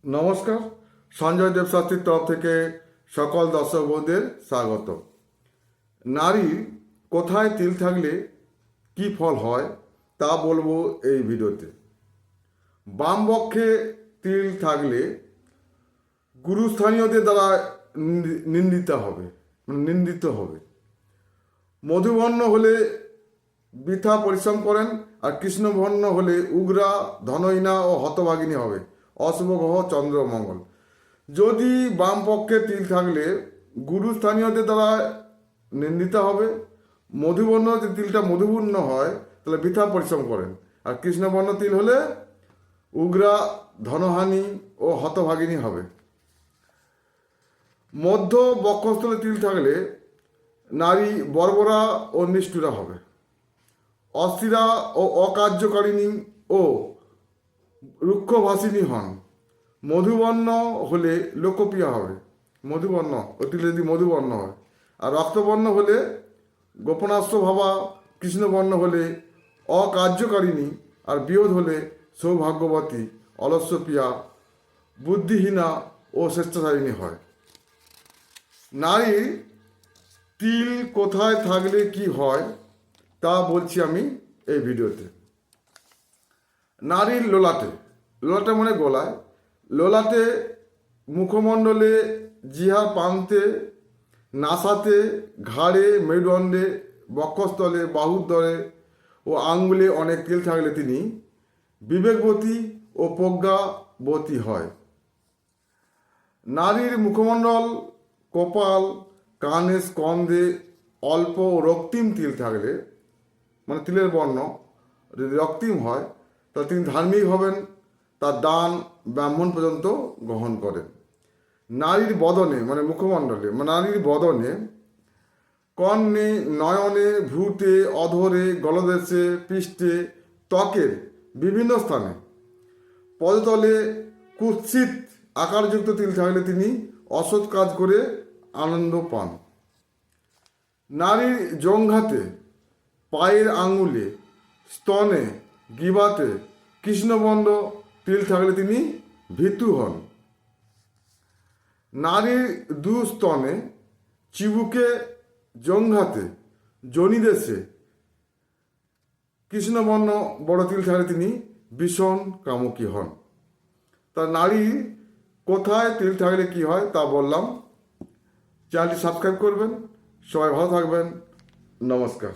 নমস্কার। সঞ্জয় দেব শাস্ত্রীর তরফ থেকে সকল দর্শক বন্ধুদের স্বাগত। নারীর কোথায় তিল থাকলে কি ফল হয় তা বলবো এই ভিডিওতে। বাম বক্ষে তিল থাকলে গুরুস্থানীয়দের দ্বারা নিন্দিত হবে। মধুবর্ণ হলে বৃথা পরিশ্রম করেন, আর কৃষ্ণবর্ণ হলে উগ্রা, ধনহীনা ও হতভাগিনী হবে। অশুভ গ্রহ চন্দ্র মঙ্গল। যদি বাম পক্ষে তিল থাকলে গুরুস্থানীয়দের দ্বারা নিন্দিত হবে। মধুবর্ণ যে তিলটা মধুবর্ণ হয় তাহলে বৃথা পরিশ্রম করেন, আর কৃষ্ণবর্ণ তিল হলে উগ্রা, ধনহানি ও হতভাগিনী হবে। মধ্য বক্ষস্থলে তিল থাকলে নারী বর্বরা ও নিষ্ঠুরা হবে। অস্থিরা ও অকার্যকারিণী ও রুক্ষভাষিনী হন। মধুবর্ণ হলে লোকপ্রিয় হবে। মধুবর্ণ তিল যদি মধুবর্ণ হয়। আর রক্তবর্ণ হলে গোপনাস্য ভাবা। কৃষ্ণবর্ণ হলে অকার্যকারিণী, আর বিয়োধ হলে সৌভাগ্যবতী, অলস্যপ্রিয়া, বুদ্ধিহীনা ও স্বেচ্ছাচারিণী হয়। নারীর তিল কোথায় থাকলে কি হয় তা বলছি আমি এই ভিডিওতে। নারীর লোলাটে মানে গলায়, লোলাটে, মুখমণ্ডলে, জিহার প্রান্তে, নাসাতে, ঘাড়ে, মেরুদণ্ডে, বক্ষস্থলে, বাহুর ও আঙ্গুলে অনেক তিল থাকলে তিনি বিবেকবতী ও প্রজ্ঞাবতী হয়। নারীর মুখমণ্ডল, কপাল, কানে, স্কন্ধে অল্প রক্তিম তিল থাকলে, মানে তিলের বর্ণ যদি রক্তিম হয় তাহলে তিনি ধার্মিক হবেন, তার দান ব্রাহ্মণ পর্যন্ত গ্রহণ করেন। নারীর বদনে মানে মুখমণ্ডলে, মানে নারীর বদনে, কর্ণে, নয়নে, ভ্রুতে, অধরে, গলদেশে, পৃষ্ঠে, ত্বকের বিভিন্ন স্থানে, পদতলে কুৎসিত আকারযুক্ত তিল থাকলে তিনি অসৎ কাজ করে আনন্দ পান। নারীর জঙ্ঘাতে, পায়ের আঙুলে, স্তনে, গিবাতে কৃষ্ণবর্ণ তিল থাকলে তিনি ভীতু হন। নারীর দু স্তনে, চিবুকে, জঙ্ঘাতে, যোনিদেশে কৃষ্ণবর্ণ বড় তিল থাকলে তিনি ভীষণ কামুকী হন। তা নারী কোথায় তিল থাকলে কি হয় তা বললাম। চ্যানেলটি সাবস্ক্রাইব করবেন। সবাই ভালো থাকবেন। নমস্কার।